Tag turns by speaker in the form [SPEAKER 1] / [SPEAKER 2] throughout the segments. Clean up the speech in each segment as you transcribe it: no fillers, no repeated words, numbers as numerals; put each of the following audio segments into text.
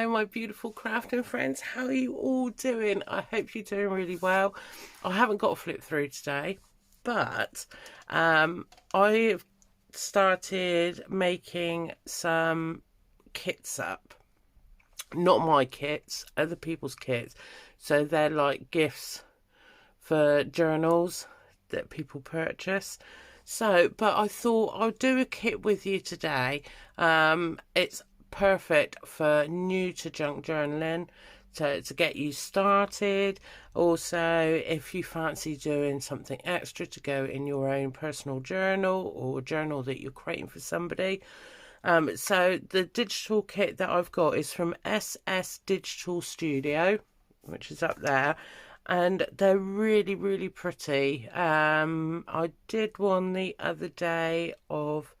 [SPEAKER 1] Hello my beautiful crafting friends, how are you all doing? I hope you're doing really well. I haven't got a flip through today, but I've started making some kits up. Not my kits, other people's kits. So they're like gifts for journals that people purchase. But I thought I'll do a kit with you today. It's perfect for new to junk journaling, to get you started. Also, if you fancy doing something extra to go in your own personal journal or journal that you're creating for somebody. So the digital kit that I've got is from SS Digital Studio, which is up there, and they're really, really pretty. I did one the other day of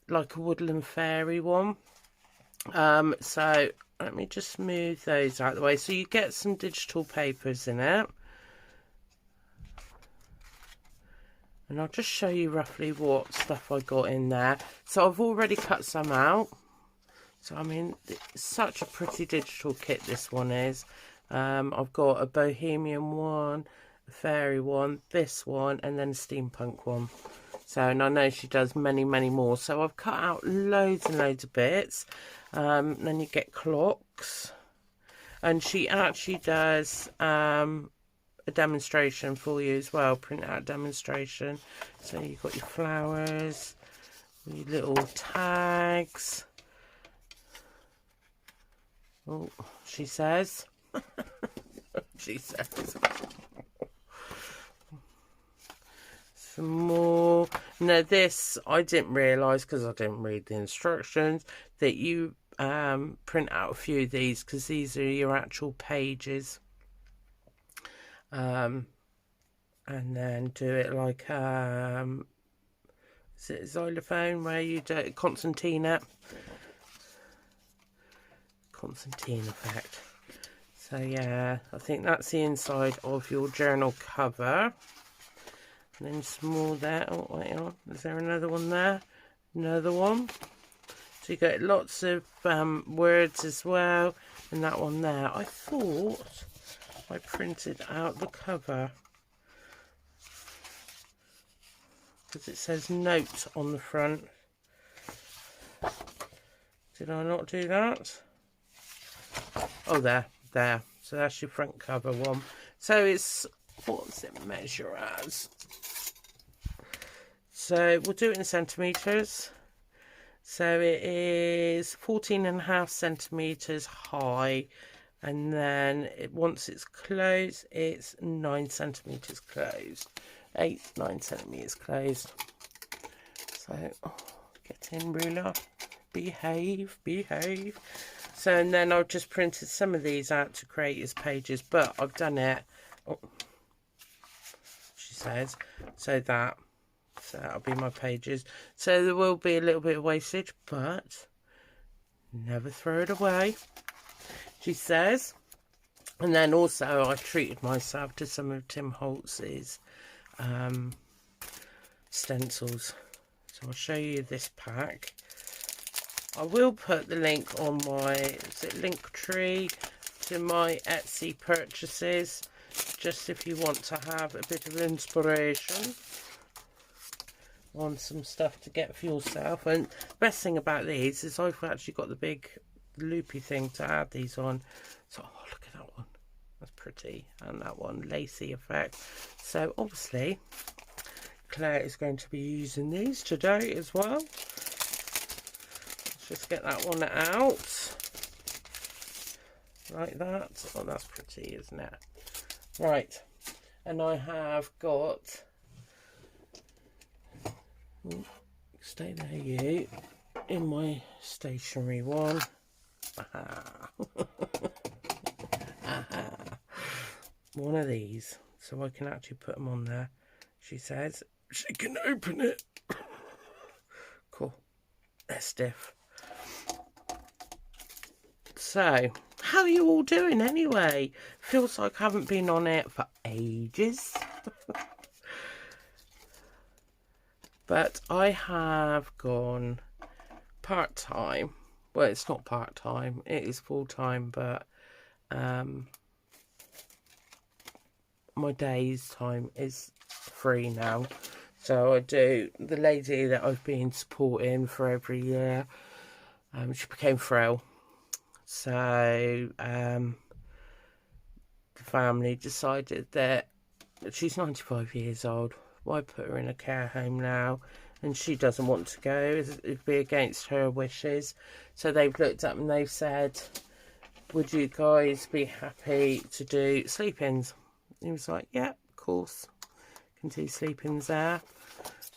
[SPEAKER 1] like a woodland fairy one. So let me just smooth those out of the way. So you get some digital papers in it. And I'll just show you roughly what stuff I got in there. So I've already cut some out. So I mean, it's such a pretty digital kit this one is. I've got a bohemian one, a fairy one, this one, and then a steampunk one. So, and I know she does many, many more. So I've cut out loads and loads of bits. Then you get clocks. And she actually does a demonstration for you as well, print out demonstration. So you've got your flowers, your little tags. Oh, she says. She says. Some more. Now this, I didn't realise because I didn't read the instructions that you print out a few of these because these are your actual pages. And then do it like is it xylophone where you do it, concertina effect. So yeah, I think that's the inside of your journal cover. And then some more there. Oh, wait on. Is there another one there? Another one. So you get lots of words as well. And that one there. I thought I printed out the cover because it says note on the front. Did I not do that? Oh, there. So that's your front cover one. So it's, what's it measure as? So we'll do it in centimetres. So it is 14.5 centimetres high. And then once it's closed, it's 9 centimetres closed. 9 centimetres closed. So, get in, ruler. Behave. So, and then I've just printed some of these out to create as pages, but I've done it. Oh, she says. So that'll be my pages. So there will be a little bit of wastage, but never throw it away, she says. And then also I treated myself to some of Tim Holtz's stencils. So I'll show you this pack. I will put the link on my Linktree to my Etsy purchases, just if you want to have a bit of inspiration on some stuff to get for yourself. And the best thing about these is I've actually got the big loopy thing to add these on. So oh, look at that one, that's pretty. And that one, lacy effect. So obviously Claire is going to be using these today as well. Let's just get that one out like that. Oh, that's pretty, isn't it? Right, and I have got, stay there you, in my stationery one. Aha. Aha. One of these, so I can actually put them on there. She says she can open it. Cool. They're stiff. So, how are you all doing anyway? Feels like I haven't been on it for ages. But I have gone part-time Well, it's not part-time, it is full-time, but my day's time is free now. So I do, the lady that I've been supporting for every year, she became frail. So the family decided that she's 95 years old. Why put her in a care home now? And she doesn't want to go. It'd be against her wishes. So they've looked up and they've said, would you guys be happy to do sleep-ins? He was like, yeah, of course. Can do sleep-ins there.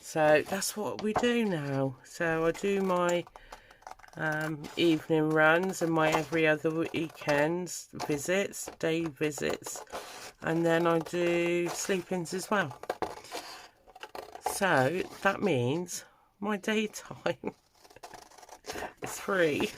[SPEAKER 1] So that's what we do now. So I do my evening runs and my every other weekends visits, day visits, and then I do sleep-ins as well. So that means my daytime is free.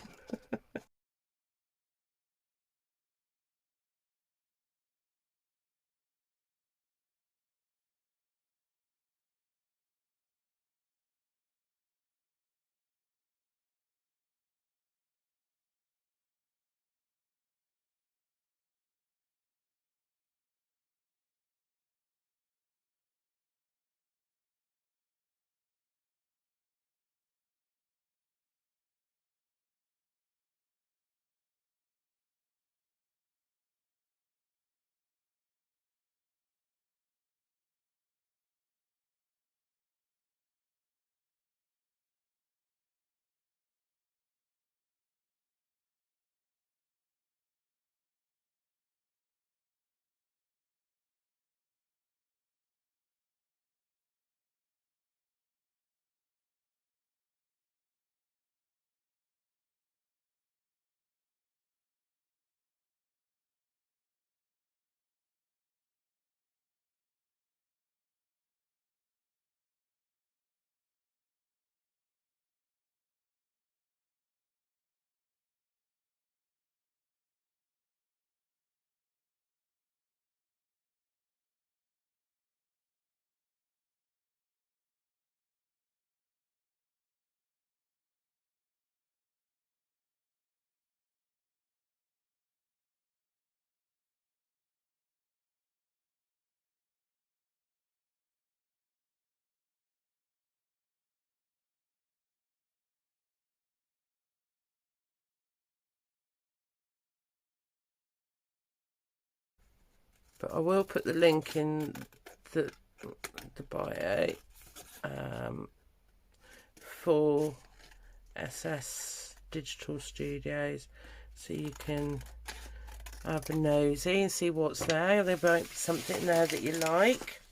[SPEAKER 1] But I will put the link in the bio for SS Digital Studios, so you can have a nosy and see what's there. There might be something there that you like,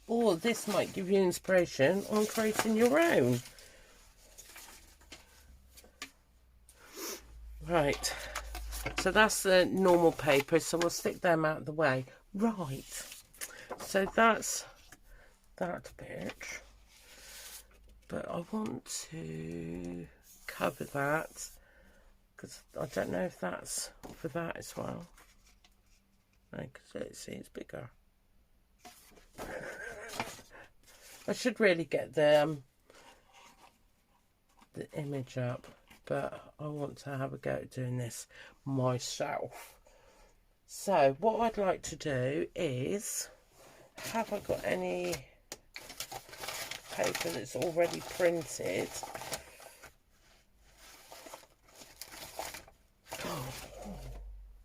[SPEAKER 1] or this might give you inspiration on creating your own. Right, so that's the normal paper, so we'll stick them out of the way. Right, so that's that bit, but I want to cover that because I don't know if that's for that as well. No, because see, it's bigger. I should really get the image up, but I want to have a go at doing this myself. So what I'd like to do is, have I got any paper that's already printed?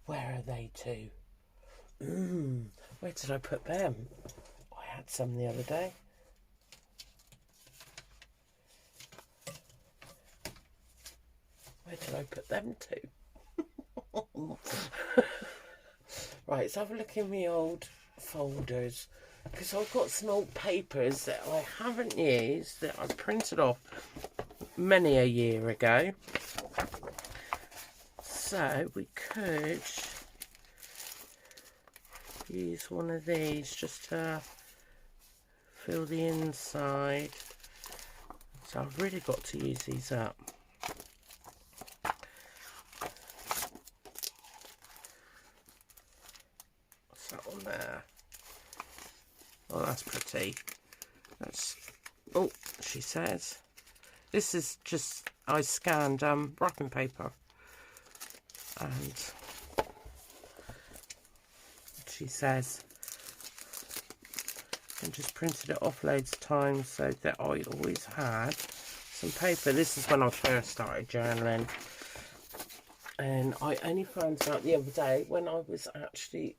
[SPEAKER 1] Where are they to? Where did I put them? I had some the other day. Where did I put them to? Right, let's have a look in my old folders, because I've got some old papers that I haven't used that I printed off many a year ago. So we could use one of these just to fill the inside. So I've really got to use these up. What's that one there? Oh, that's pretty. That's, oh, she says. This is just I scanned wrapping paper, and she says, and just printed it off loads of times so that I always had some paper. This is when I first started journaling, and I only found out the other day when I was actually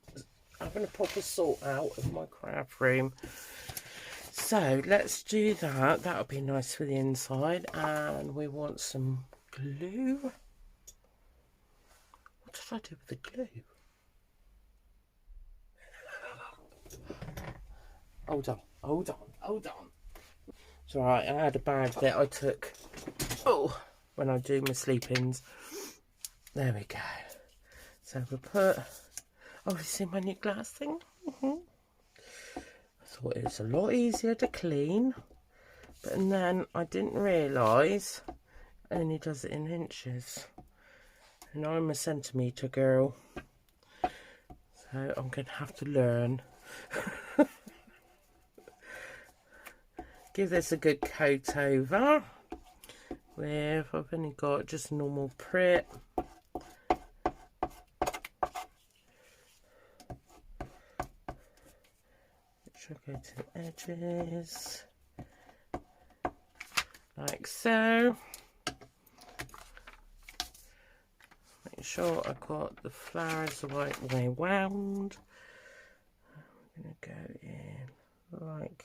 [SPEAKER 1] having a proper sort out of my craft room. So let's do that. That'll be nice for the inside. And we want some glue. What did I do with the glue? Hold on, hold on, hold on. It's alright, I had a bag that I took when I do my sleep-ins. There we go. So we'll put... Oh, you see my new glass thing? I thought it was a lot easier to clean. But then I didn't realise it only does it in inches. And I'm a centimetre girl. So I'm going to have to learn. Give this a good coat over with, I've only got just normal Pritt. Which will go to the edges, like so. Make sure I've got the flowers the right way round. I'm going to go in like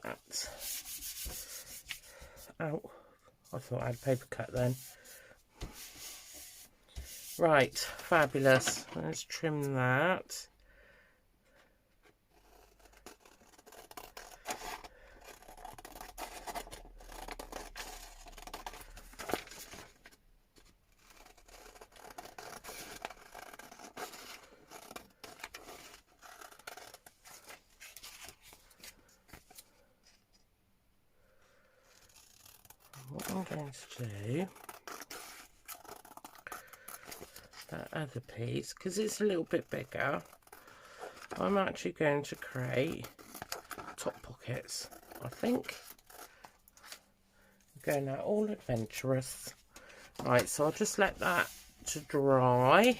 [SPEAKER 1] that. Oh, I thought I had paper cut then. Right, fabulous. Let's trim that. What I'm going to do, that other piece, because it's a little bit bigger, I'm actually going to create top pockets, I think. I'm going out all adventurous. Right, so I'll just let that to dry.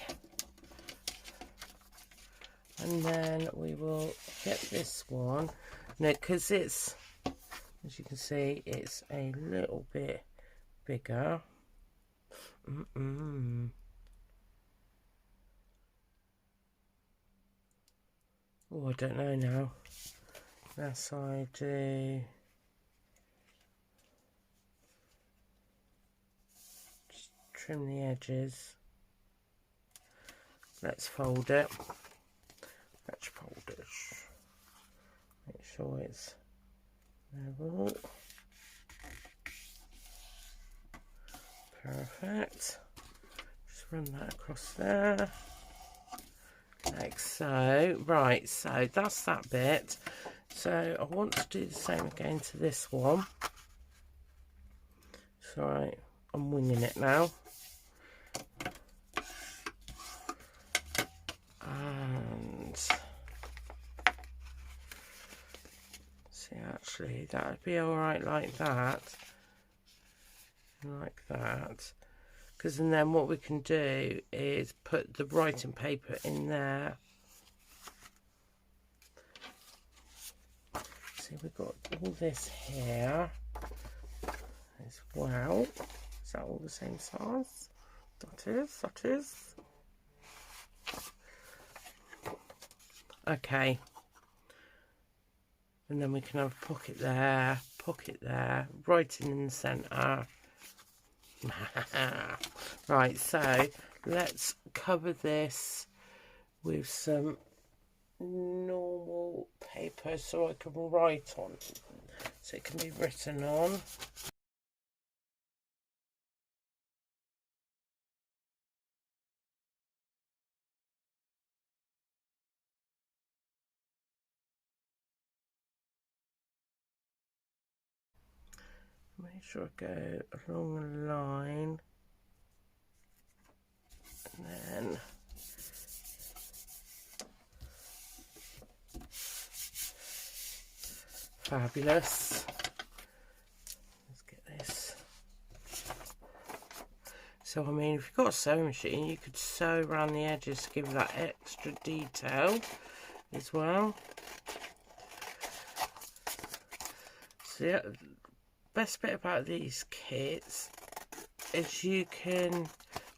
[SPEAKER 1] And then we will get this one. Now, because it's, as you can see, it's a little bit bigger. Oh, I don't know now. Yes, I do. Just trim the edges. Let's fold it. Let's fold it. Make sure it's level. Perfect. Just run that across there. Like so. Right, so that's that bit. So I want to do the same again to this one. Sorry, I'm winging it now. And see, actually that would be alright like that. Like that. Because then what we can do is put the writing paper in there. See, we've got all this here as well. Is that all the same size? That is, that is. Okay. And then we can have a pocket there, writing in the centre. Right, so let's cover this with some normal paper so I can write on, so it can be written on. Make sure I go along the line, and then fabulous. Let's get this So I mean, if you've got a sewing machine, you could sew around the edges to give that extra detail as well. So yeah, best bit about these kits is you can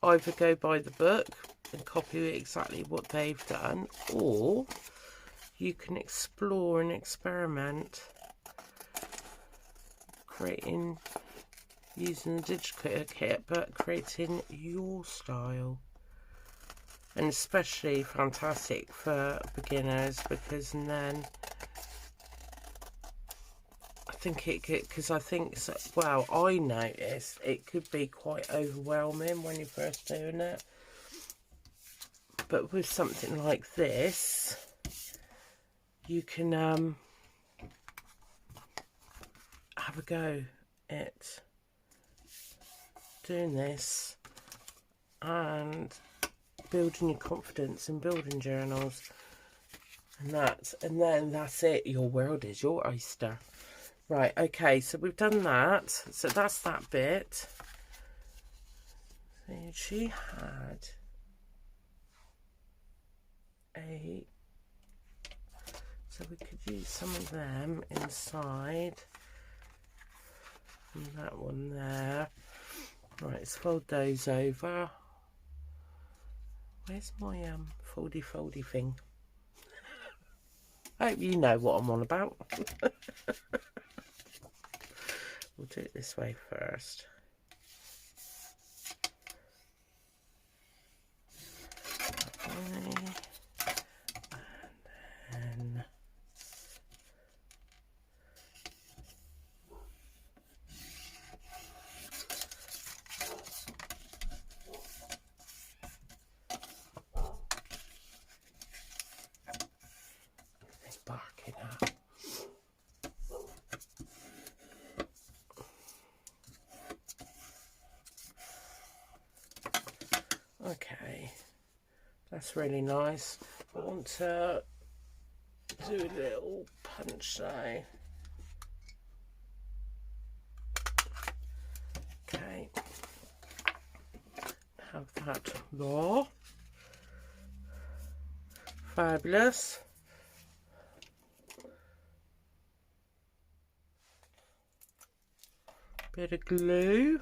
[SPEAKER 1] either go by the book and copy exactly what they've done, or you can explore and experiment creating, using the digital kit, but creating your style. And especially fantastic for beginners, because then I think it could, because I think, so, well, I noticed it could be quite overwhelming when you're first doing it. But with something like this, you can have a go at doing this and building your confidence and building journals, and then that's it. Your world is your oyster. Right, okay, so we've done that. So that's that bit. And she had so we could use some of them inside. And that one there. Right, let's fold those over. Where's my foldy thing? I hope you know what I'm on about. We'll do it this way first. Okay. And then it's barking out. Okay, that's really nice. I want to do a little punch though. Okay, have that raw. Fabulous. Bit of glue.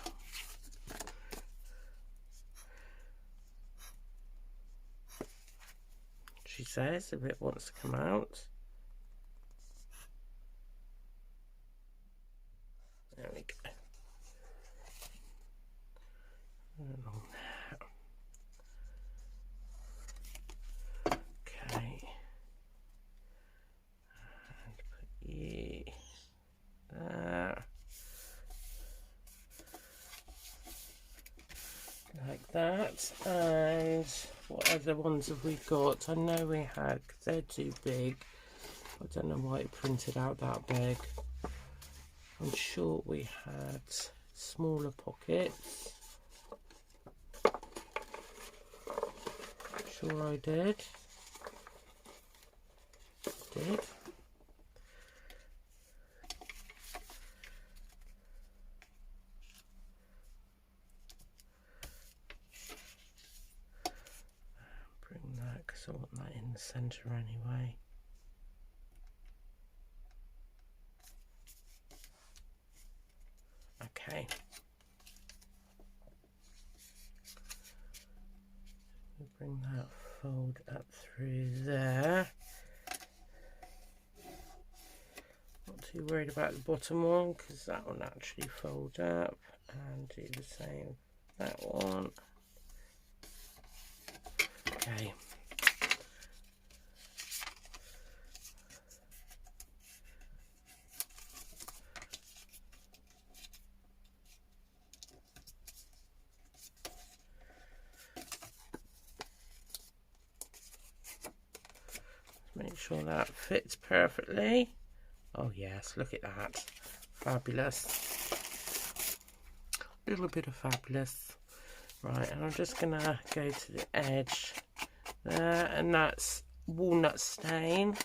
[SPEAKER 1] She says if it wants to come out. There we go. Along there. Okay. And put you there. Like that. And what other ones have we got? I know we had, because they're too big. I don't know why it printed out that big. I'm sure we had smaller pockets. Sure I did. Did. Bring that, because I want that in the centre anyway. Okay. Bring that fold up through there. Not too worried about the bottom one, because that will actually fold up, and do the same that one. Okay. Make sure that fits perfectly. Oh yes, look at that. Fabulous. A little bit of fabulous. Right, and I'm just gonna go to the edge there, and that's walnut stain.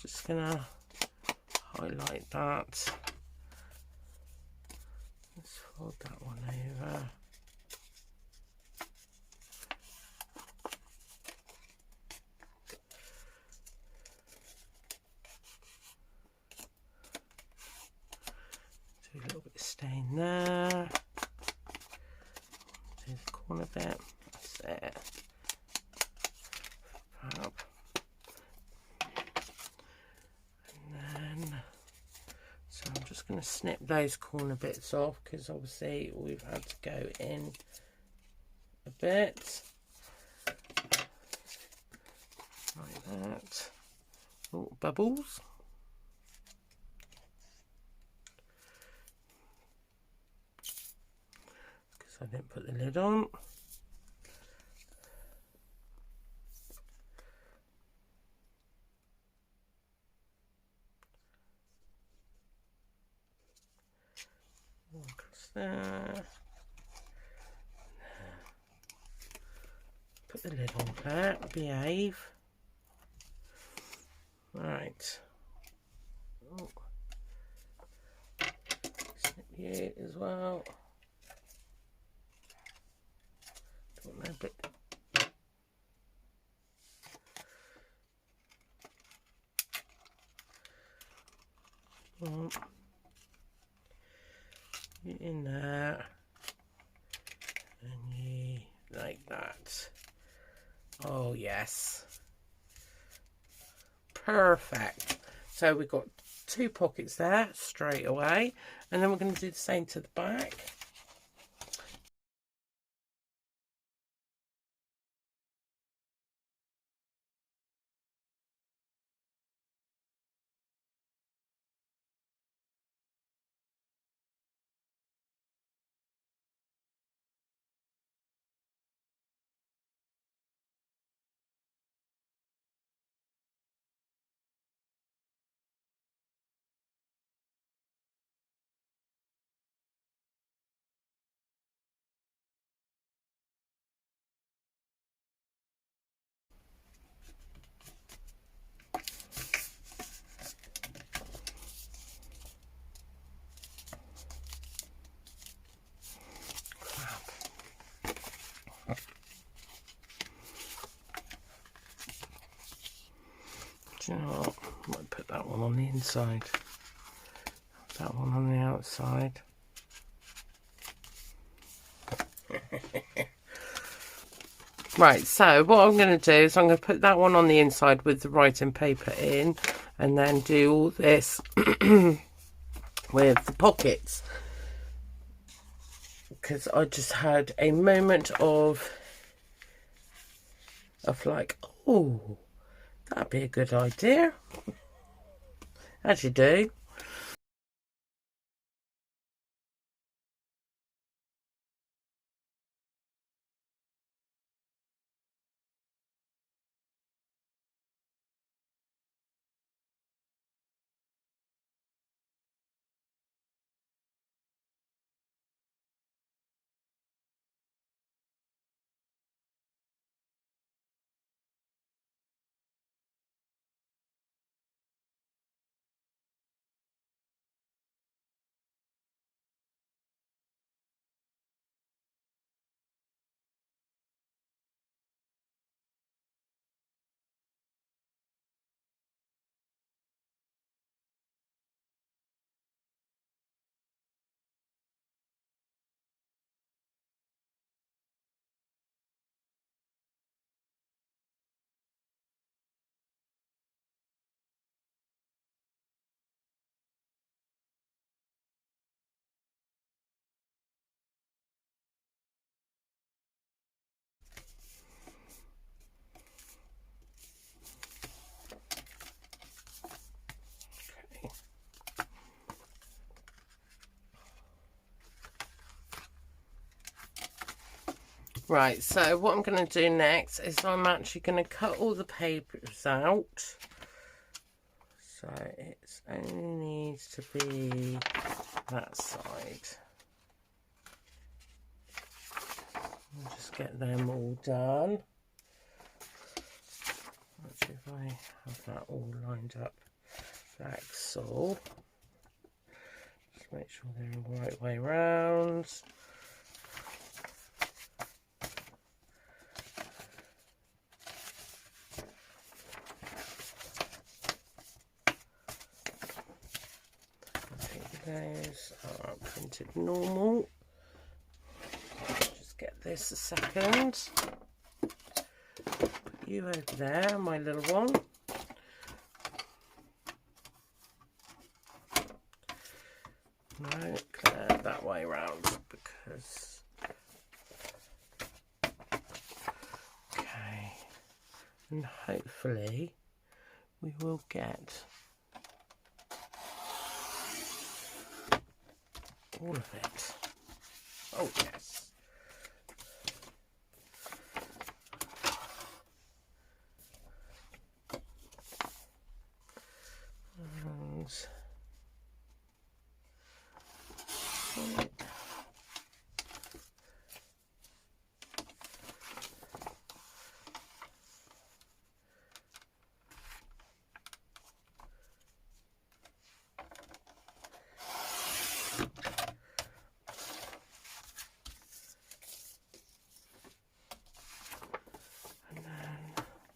[SPEAKER 1] Just gonna highlight that. Let's fold that one over. do the corner bit. That's it. Up. And then, so I'm just going to snip those corner bits off because obviously we've had to go in a bit. Like that. Oh, bubbles. Because I didn't put the lid on. Across there. Put the lid on there. Behave. Right. Oh. Snip you as well. Don't know, but you in there, and you like that. Oh yes, perfect. So we've got 2 pockets there straight away, and then we're going to do the same to the back. Do you know what? I might put that one on the inside, that one on the outside. Right, so what I'm going to do is I'm going to put that one on the inside with the writing paper in, and then do all this with the pockets, because I just had a moment of like, oh, that'd be a good idea. As you do. Right, so what I'm going to do next is I'm actually going to cut all the papers out. So it only needs to be that side. I'll just get them all done. Let's see if I have that all lined up like so. Just make sure they're the right way round. Those are printed normal. Just get this a second. Put you over there, my little one. No, Claire, that way round, because... Okay. And hopefully we will get all of it. Oh, yes. And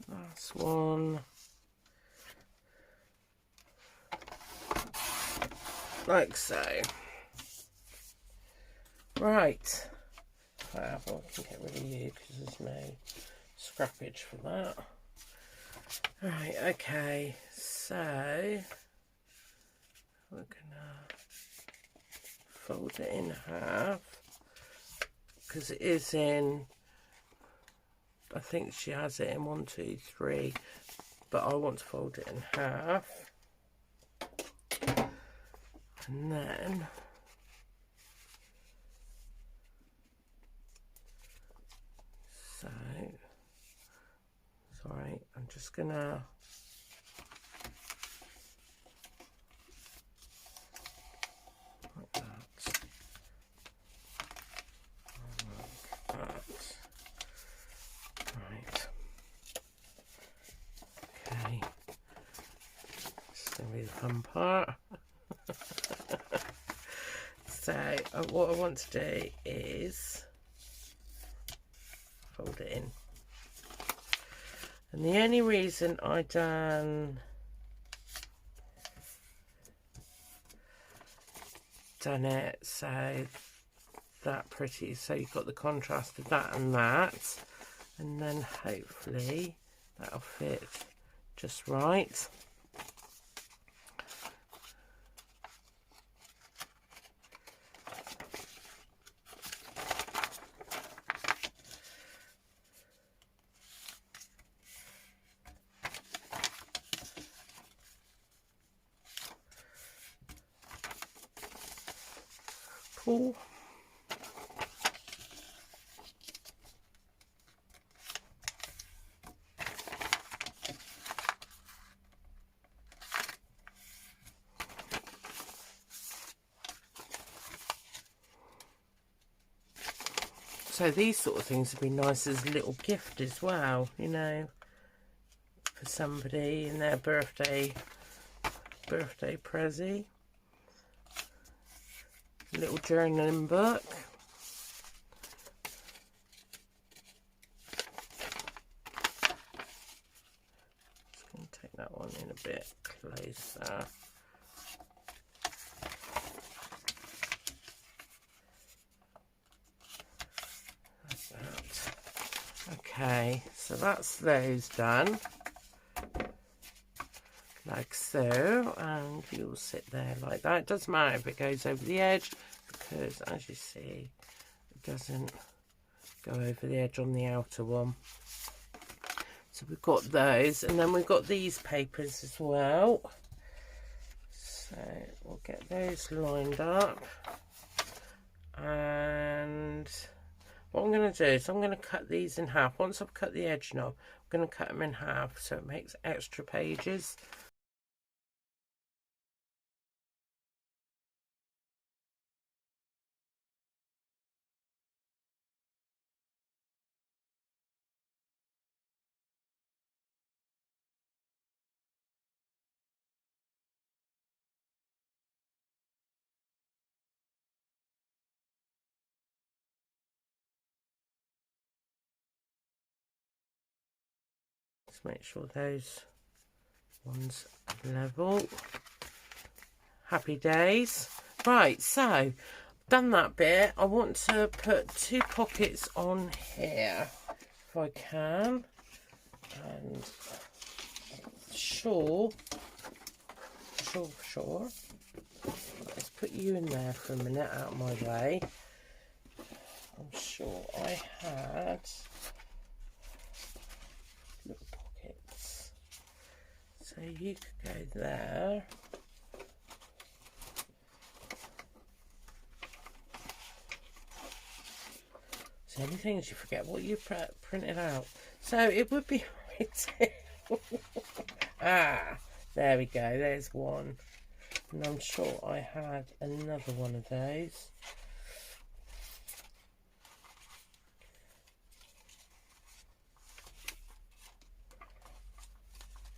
[SPEAKER 1] last one, like so. Right, well, I can get rid of you because there's no scrappage for that. Right, okay, so we're gonna fold it in half because it is in, I think she has it in 1, 2, 3, but I want to fold it in half. And then sorry, I'm just gonna like that. Like that. Right. Okay. This is gonna be the fun part. So what I want to do is fold it in. And the only reason I done it so that pretty, so you've got the contrast of that and that, and then hopefully that'll fit just right. Cool. So these sort of things would be nice as a little gift as well, you know, for somebody in their birthday prezi. Little journaling book. Just going to take that one in a bit closer. Like that. Okay, so that's those done. Like so, and you'll sit there like that. It doesn't matter if it goes over the edge, because as you see, it doesn't go over the edge on the outer one. So we've got those, and then we've got these papers as well. So we'll get those lined up. And what I'm going to do is I'm going to cut these in half. Once I've cut the edge knob, I'm going to cut them in half so it makes extra pages. Just make sure those ones are level. Happy days. Right, so done that bit, I want to put 2 pockets on here if I can. And sure. Let's put you in there for a minute, out of my way. I'm sure I had little pockets. So you could go there. So the only thing is you forget what you printed out. So it would be ah, there we go, there's one. And I'm sure I had another one of those.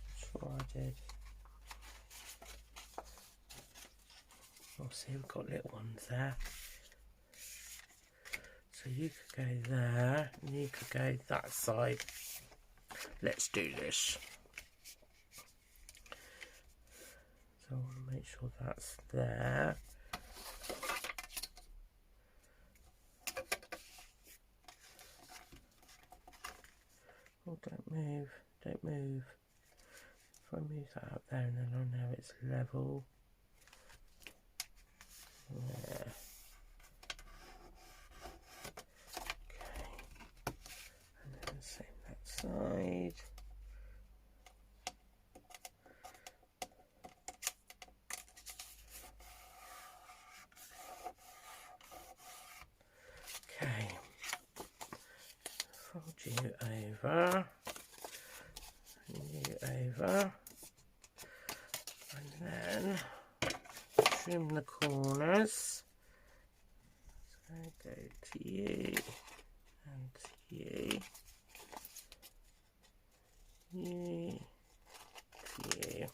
[SPEAKER 1] I'm sure I did. Oh, see, we've got little ones there. So you could go there, and you could go that side. Let's do this. So I want to make sure that's there. Oh, don't move, don't move. If I move that up there, and then I know it's level. There. Okay. And then same that side. Okay. Fold you over. You over. And then trim the corners. So go to you and to you. You to you.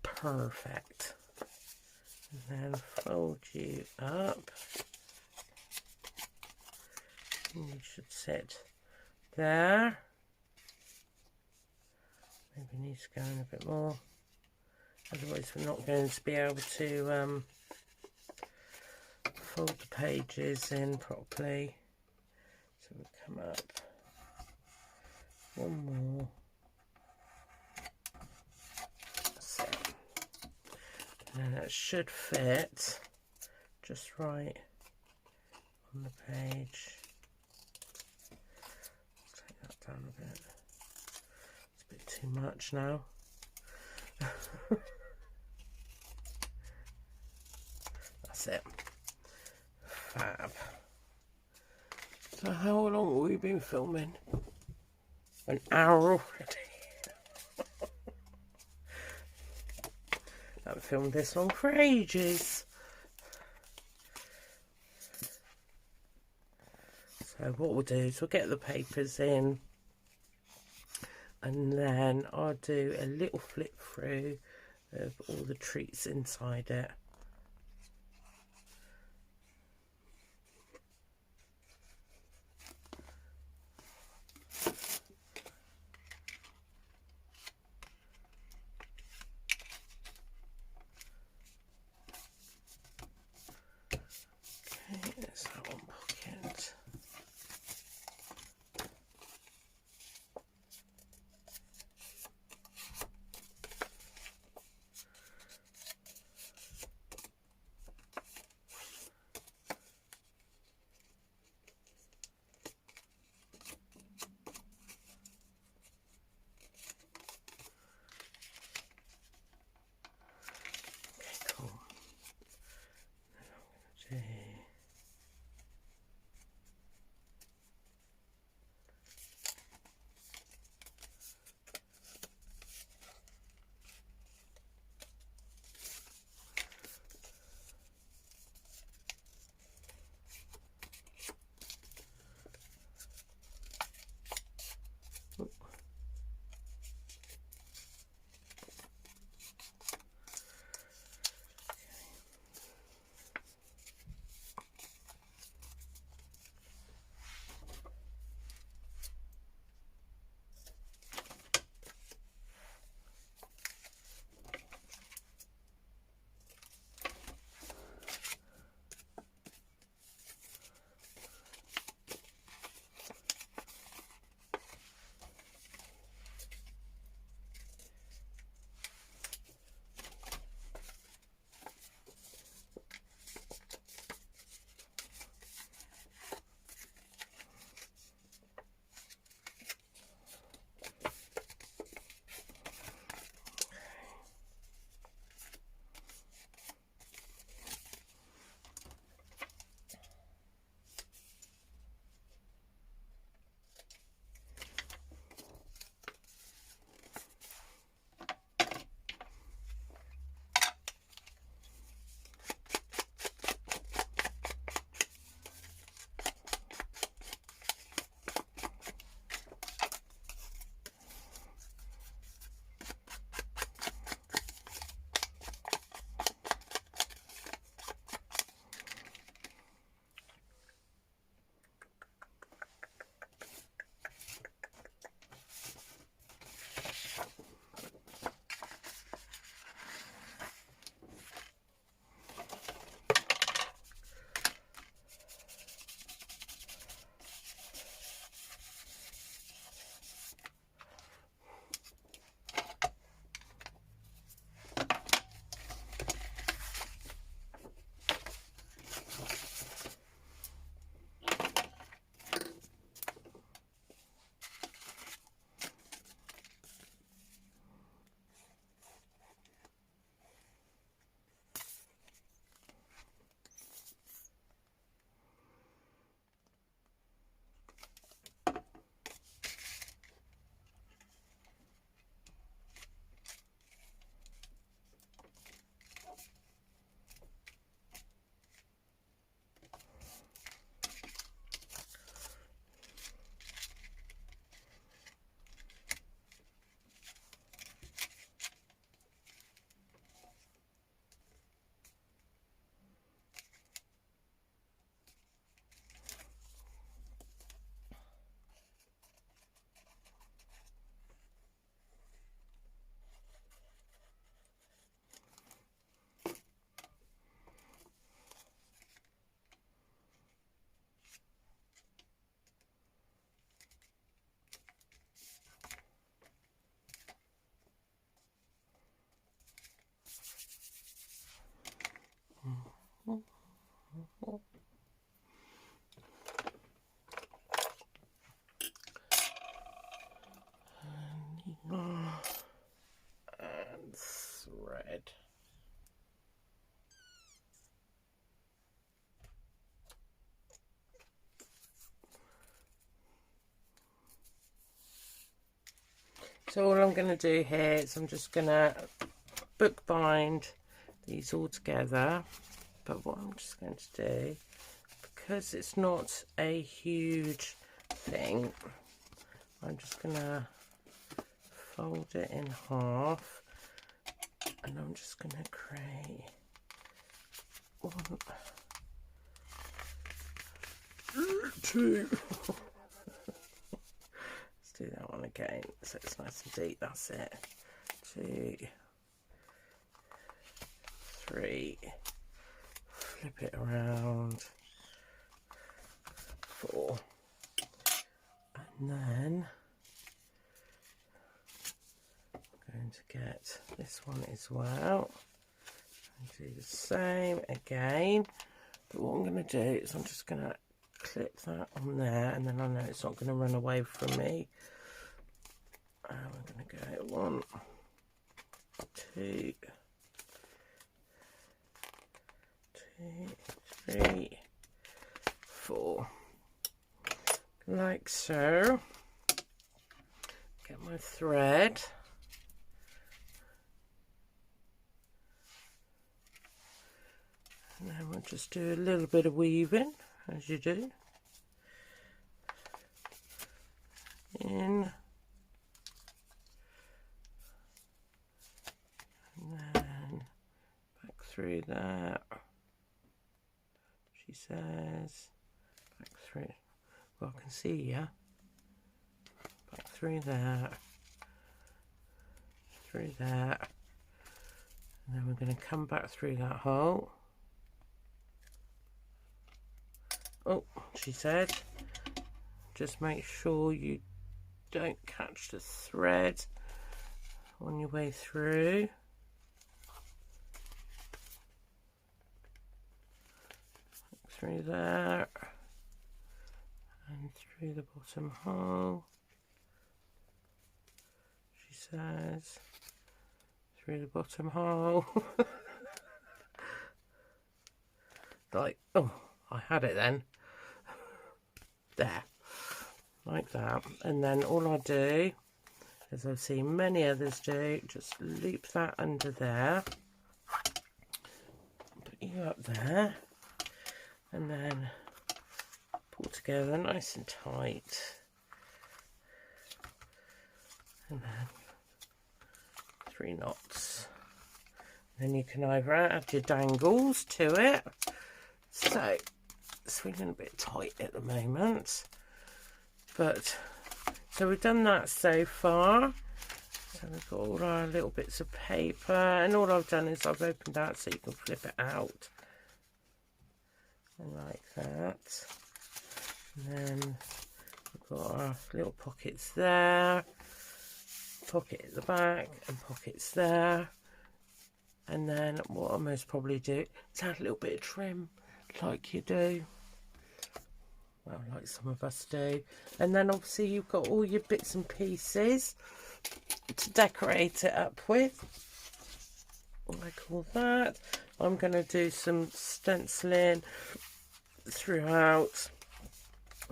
[SPEAKER 1] Perfect. And then fold you up. And you should sit there. Maybe needs to go in a bit more. Otherwise we're not going to be able to fold the pages in properly. So we'll come up one more. That's it. And it should fit just right on the page. Take that down a bit. It's a bit too much now. That's it. Fab. So how long have we been filming? An hour already. I haven't filmed this long for ages. So what we'll do is we'll get the papers in, and then I'll do a little flip through of all the treats inside it. Okay, there's that one pocket. So all I'm going to do here is I'm just going to bookbind these all together. But what I'm just going to do, because it's not a huge thing, I'm just going to fold it in half, and I'm just going to create one, two. Let's do that one again so it's nice and deep. That's it. 2, 3, flip it around, 4, and then I'm going to get this one as well and do the same again. But what I'm going to do is I'm just going to clip that on there, and then I know it's not going to run away from me. And we're going to go 1, 2, 3, 4, like so. Get my thread. And then we'll just do a little bit of weaving, as you do. In. And then back through that. She says, back through. Well, I can see, yeah. Back through there. Through there. And then we're going to come back through that hole. Oh, she said, just make sure you don't catch the thread on your way through. Through there and through the bottom hole. She says, through the bottom hole. Like, oh, I had it then. There, like that. And then all I do, as I've seen many others do, just loop that under there, put you up there, and then pull together nice and tight, and then 3 knots. Then you can either add your dangles to it. So it's feeling a bit tight at the moment, but so we've done that so far. So we've got all our little bits of paper, and all I've done is I've opened that so you can flip it out, and like that. And then we've got our little pockets there, pocket at the back, and pockets there. And then what I'll most probably do is add a little bit of trim, like you do. Well, like some of us do. And then obviously you've got all your bits and pieces to decorate it up with, like all that. I'm going to do some stenciling throughout,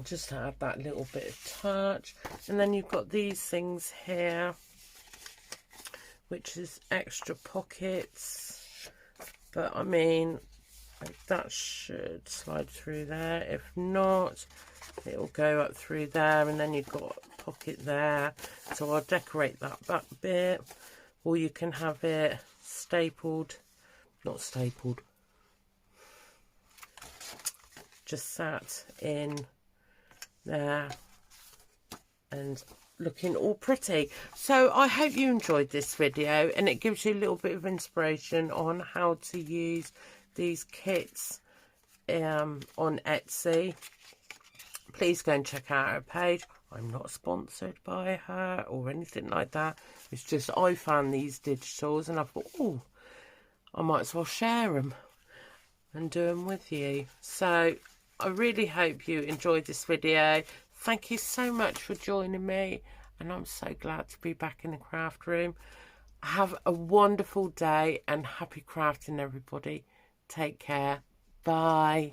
[SPEAKER 1] just to add that little bit of touch. And then you've got these things here, which is extra pockets, but I mean, that should slide through there. If not, it'll go up through there, and then you've got a pocket there. So I'll decorate that back bit, or you can have it stapled, not stapled, just sat in there and looking all pretty. So I hope you enjoyed this video, and it gives you a little bit of inspiration on how to use these kits on Etsy. Please go and check out her page. I'm not sponsored by her or anything like that. It's just I found these digitals and I thought, oh, I might as well share them and do them with you. So I really hope you enjoyed this video. Thank you so much for joining me, and I'm so glad to be back in the craft room. Have a wonderful day and happy crafting, everybody. Take care. Bye.